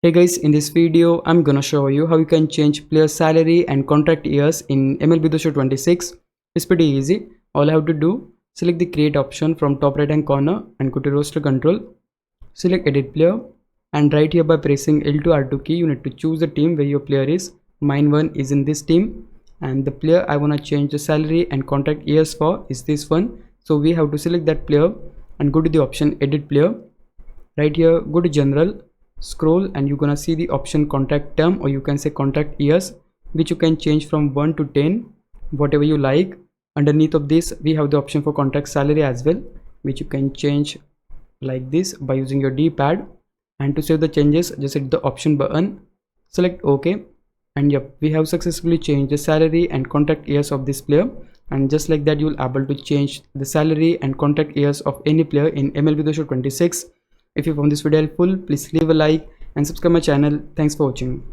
Hey guys, in this video I'm gonna show you how you can change player salary and contract years in MLB 26. It's pretty easy. All I have to do, select the create option from top right hand corner and go to roster control. Select edit player, and right here by pressing L2 R2 key you need to choose the team where your player is. Mine one is in this team, and the player I wanna change the salary and contract years for is this one. So we have to select that player and go to the option edit player. Right here go to general, scroll, and you're gonna see the option contract term, or you can say contract years, which you can change from 1 to 10, whatever you like. Underneath of this we have the option for contract salary as well, which you can change like this by using your d-pad. And to save the changes, just hit the option button, select OK, and yep, we have successfully changed the salary and contract years of this player. And just like that, you'll able to change the salary and contract years of any player in MLB 26. If you found this video helpful, please leave a like and subscribe my channel. Thanks for watching.